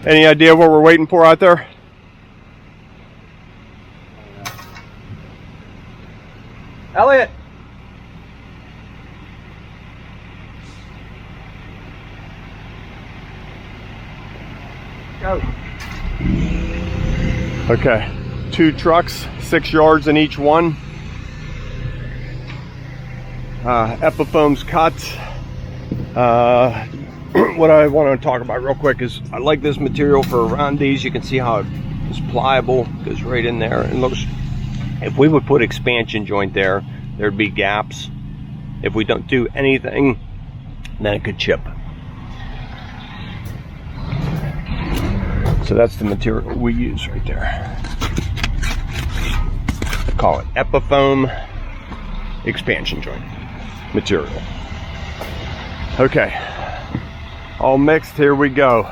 Any idea what we're waiting for out there? Elliot! Go. Okay, 2 trucks, 6 yards in each one. Epifoam's cut. What I want to talk about real quick is I like this material for around these. You can see how it's pliable, goes right in there. And looks, if we would put expansion joint there, there'd be gaps. If we don't do anything, then it could chip. So that's the material we use right there. I call it Epifoam expansion joint material. Okay, all mixed, here we go.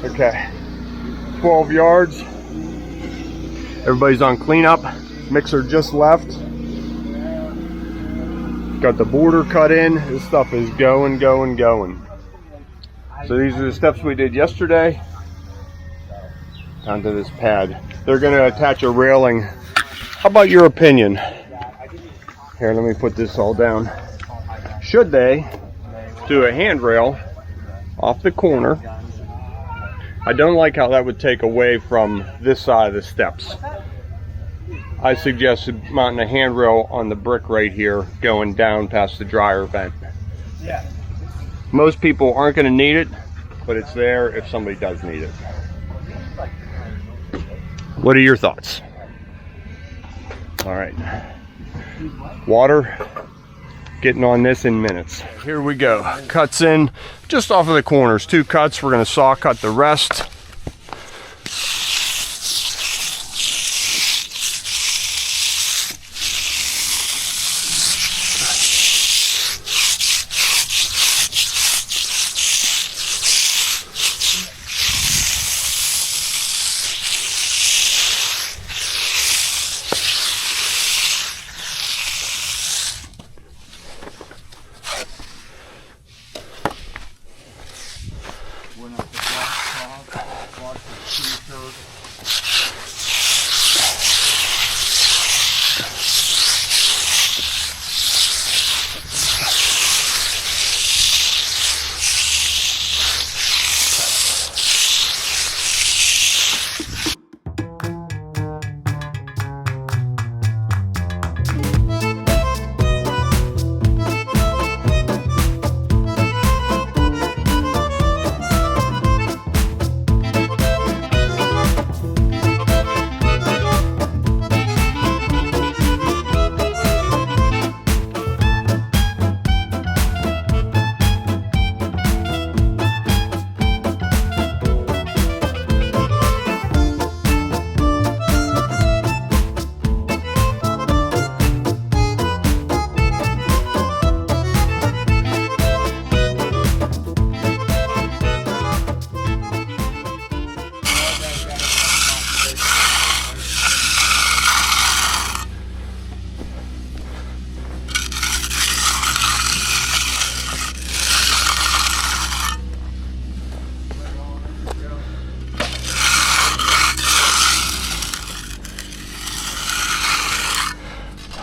Okay, 12 yards. Everybody's on cleanup. Mixer just left. Got the border cut in. This stuff is going. So these are the steps we did yesterday. Onto this pad. They're going to attach a railing. How about your opinion? Here, let me put this all down. Should they do a handrail off the corner? I don't like how that would take away from this side of the steps. I suggested mounting a handrail on the brick right here, going down past the dryer vent. Yeah. Most people aren't going to need it, but it's there if somebody does need it. What are your thoughts? All right. Water, getting on this in minutes. Here we go. Cuts in just off of the corners. 2 cuts. We're going to saw cut the rest.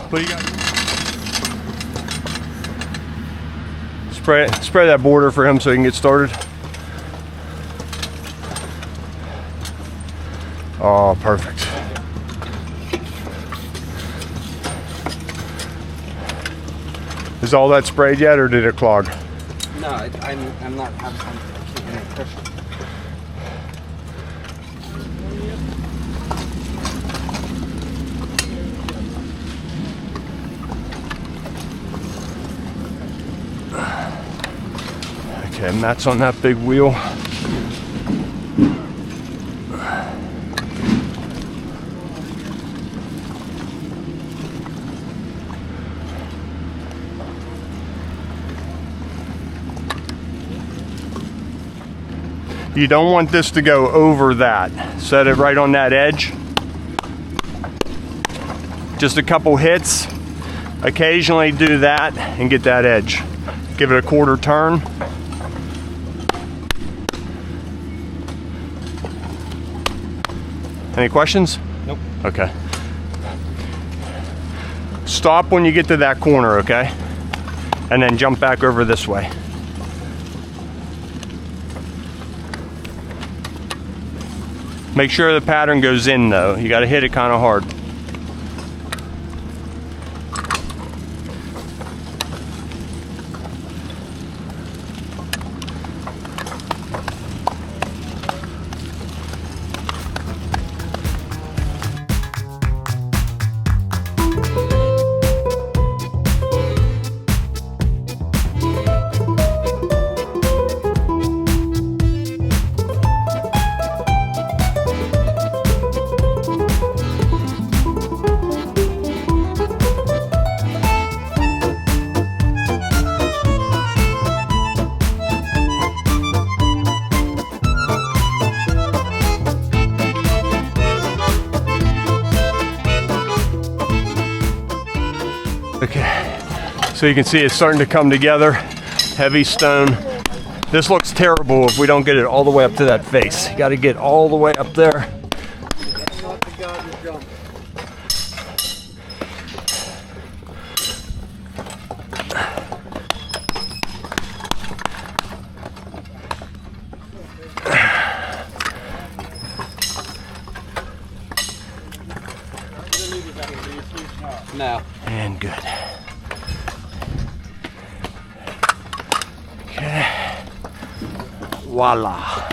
What do you got? Spray that border for him so he can get started. Oh, perfect. Is all that sprayed yet, or did it clog? No, I'm not keeping any pressure. Okay, Matt's on that big wheel. You don't want this to go over that. Set it right on that edge. Just a couple hits. Occasionally do that and get that edge. Give it a quarter turn. Any questions? Nope. Okay. Stop when you get to that corner, okay? And then jump back over this way. Make sure the pattern goes in though. You got to hit it kind of hard. Okay, so you can see it's starting to come together. Heavy stone. This looks terrible if we don't get it all the way up to that face. You got to get all the way up there. No. And good. Okay. Voila.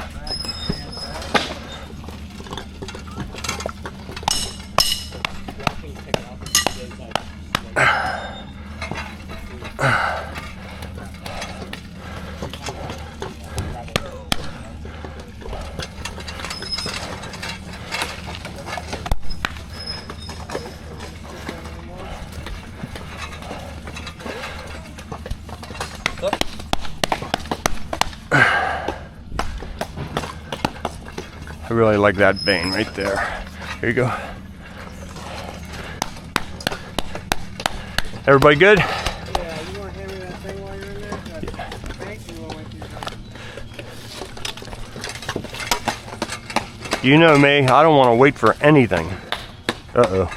I really like that vein right there. Here you go. Everybody good? Yeah, you want to hand me that thing while you're in there? Yeah. Thank you. I'll wait for your time. You know me, I don't want to wait for anything. Uh-oh.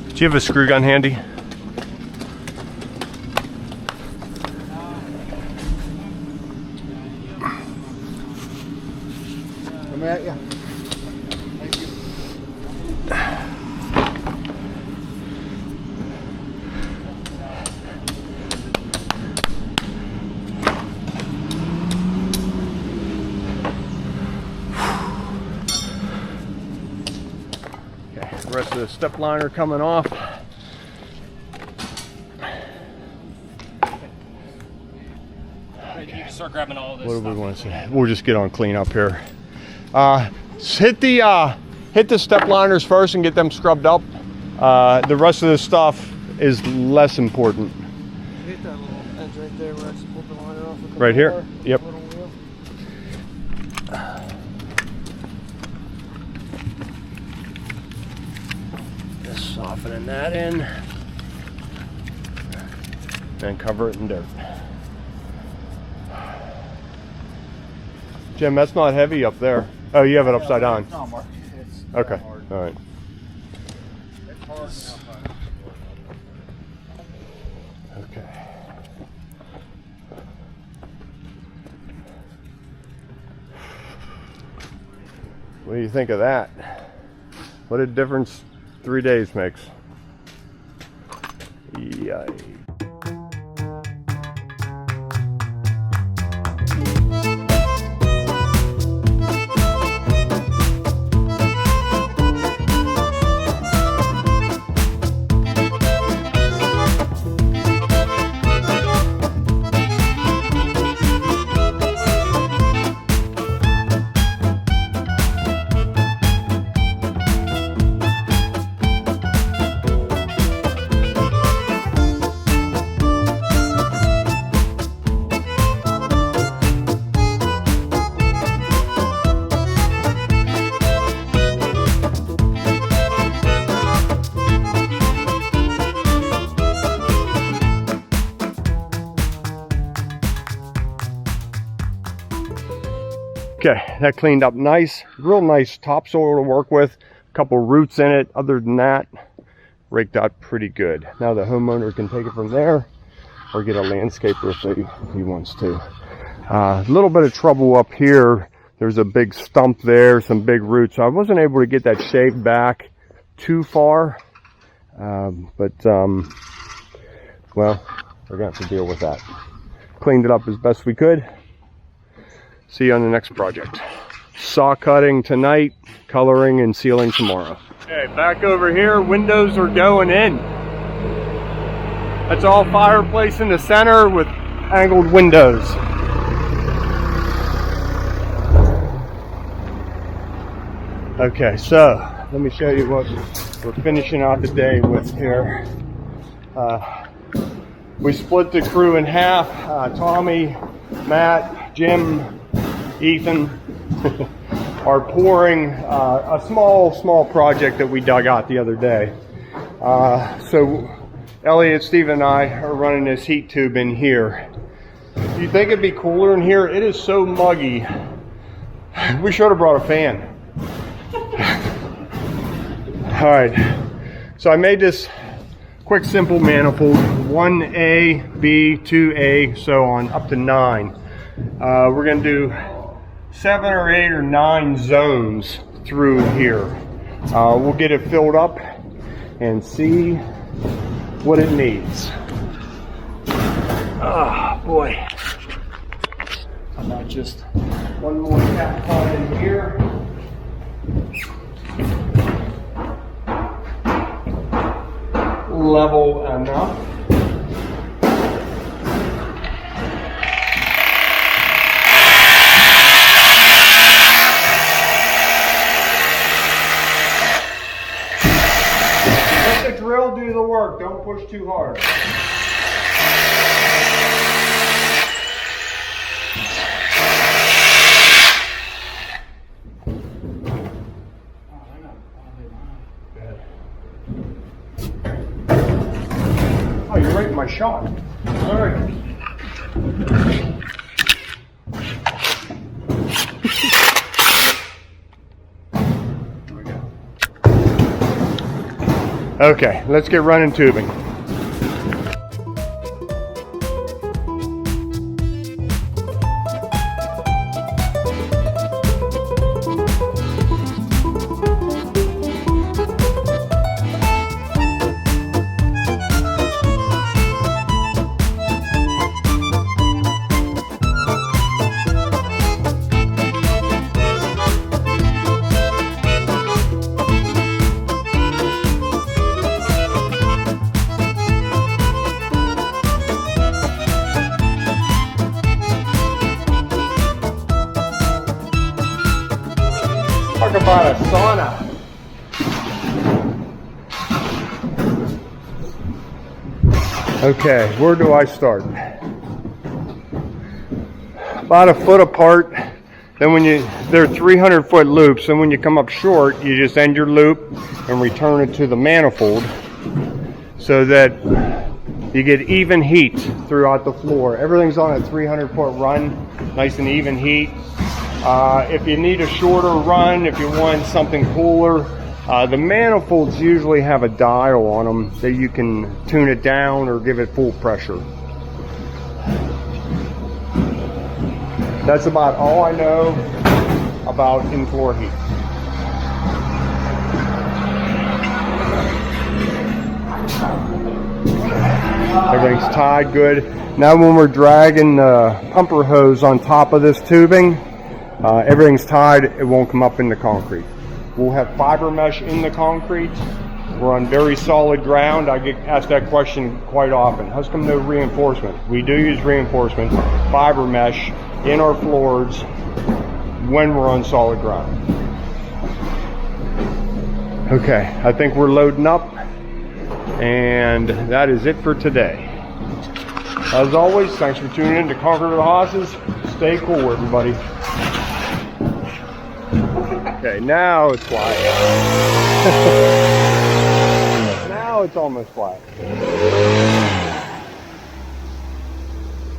Do you have a screw gun handy? Come at ya. Thank you. Okay, the rest of the step liner coming off. You can start grabbing all of this What do stuff. we want to say? We'll just get on clean up here. Hit the step liners first and get them scrubbed up. The rest of the stuff is less important. Hit that little edge right there where I just pulled the liner off. Right here? Yep. Just softening that in. And cover it in dirt. Jim, that's not heavy up there. Oh, you have it upside down. No, Mark. It's Okay, hard. all right. It's hard enough. Okay. What do you think of that? What a difference 3 days makes. Yikes. Okay, that cleaned up nice, real nice topsoil to work with. A couple roots in it. Other than that, raked out pretty good. Now the homeowner can take it from there or get a landscaper if he wants to. A little bit of trouble up here. There's a big stump there, some big roots. So I wasn't able to get that shaved back too far. Well, we're gonna have to deal with that. Cleaned it up as best we could. See you on the next project. Saw cutting tonight, coloring and sealing tomorrow. Okay, back over here, windows are going in. That's all fireplace in the center with angled windows. Okay, so let me show you what we're finishing out the day with here. We split the crew in half. Tommy, Matt, Jim, Ethan are pouring a small project that we dug out the other day. So Elliot, Steve, and I are running this heat tube in here. Do you think it'd be cooler in here? It is so muggy. We should have brought a fan. All right, so I made this quick, simple manifold, 1A, B, 2A, so on, up to 9. We're gonna do 7 or 8 or 9 zones through here. We'll get it filled up and see what it needs. Oh boy. How about just one more tap on in here. Level enough. Let the drill do the work, don't push too hard. Oh, you're right in my shot. All right. Here we go. Okay, let's get running tubing. Talk about a sauna. Okay, where do I start? About a foot apart. Then they're 300-foot loops, and when you come up short, you just end your loop and return it to the manifold so that you get even heat throughout the floor. Everything's on a 300-foot run, nice and even heat. If you need a shorter run, if you want something cooler, the manifolds usually have a dial on them that you can tune it down or give it full pressure. That's about all I know about in-floor heat. Everything's tied good. Now when we're dragging the pumper hose on top of this tubing, everything's tied, it won't come up in the concrete. We'll have fiber mesh in the concrete. We're on very solid ground. I get asked that question quite often. How's come no reinforcement? We do use reinforcement, fiber mesh in our floors when we're on solid ground. Okay, I think we're loading up, and that is it for today. As always, thanks for tuning in to Conquer the Hosses. Stay cool, everybody. Okay, now it's flat. Now it's almost flat.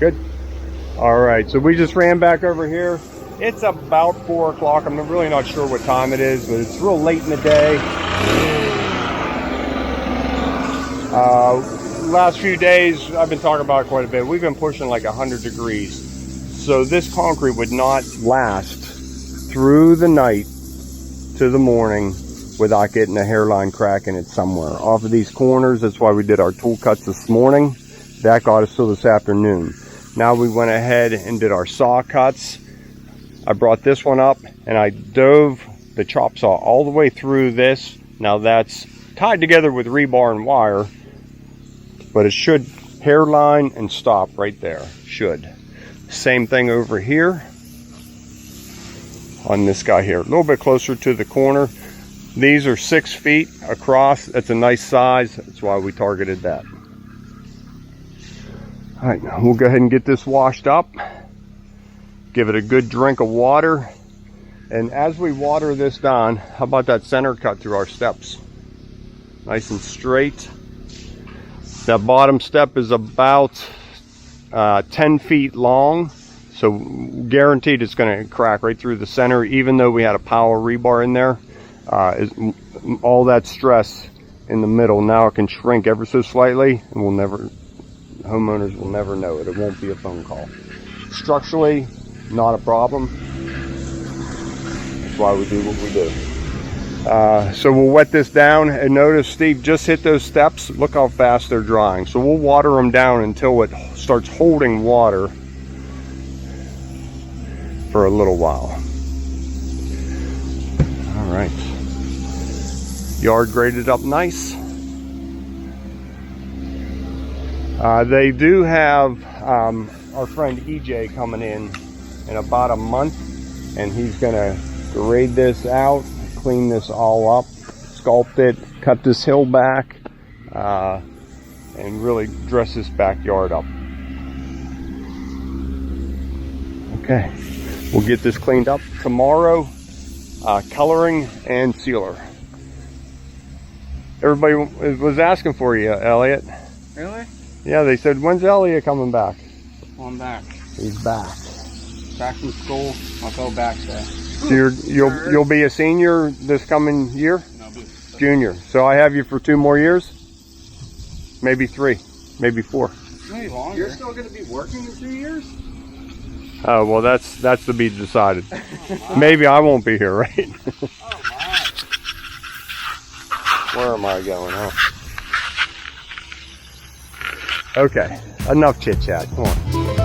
Good. All right, so we just ran back over here. It's about 4 o'clock. I'm really not sure what time it is, but it's real late in the day. Last few days, I've been talking about it quite a bit. We've been pushing like 100 degrees. So this concrete would not last through the night to the morning without getting a hairline crack in it somewhere. Off of these corners, that's why we did our tool cuts this morning. That got us till this afternoon. Now we went ahead and did our saw cuts. I brought this one up and I dove the chop saw all the way through this. Now that's tied together with rebar and wire, but it should hairline and stop right there. Should. Same thing over here on this guy here. A little bit closer to the corner. These are 6 feet across. That's a nice size. That's why we targeted that. All right, we'll go ahead and get this washed up. Give it a good drink of water. And as we water this down, how about that center cut through our steps? Nice and straight. That bottom step is about 10 feet long. So guaranteed it's going to crack right through the center, even though we had a power rebar in there. All that stress in the middle, now it can shrink ever so slightly, and homeowners will never know it. It won't be a phone call. Structurally, not a problem. That's why we do what we do. So we'll wet this down, and notice Steve just hit those steps. Look how fast they're drying. So we'll water them down until it starts holding water for a little while. All right. Yard graded up nice. They do have our friend EJ coming in about a month, and he's gonna grade this out, clean this all up, sculpt it, cut this hill back, and really dress this backyard up. Okay, we'll get this cleaned up tomorrow, coloring and sealer. Everybody was asking for you, Elliot. Really? Yeah, they said, when's Elliot coming back? Well, I'm back. He's back. Back from school. I'll go back there. So you'll be a senior this coming year? No, Junior. So I have you for 2 more years? Maybe 3, maybe 4. Maybe longer. You're still going to be working in 2 years? Oh, well, that's to be decided. Maybe I won't be here, right? Oh, my. Where am I going, huh? Okay, enough chit chat. Come on.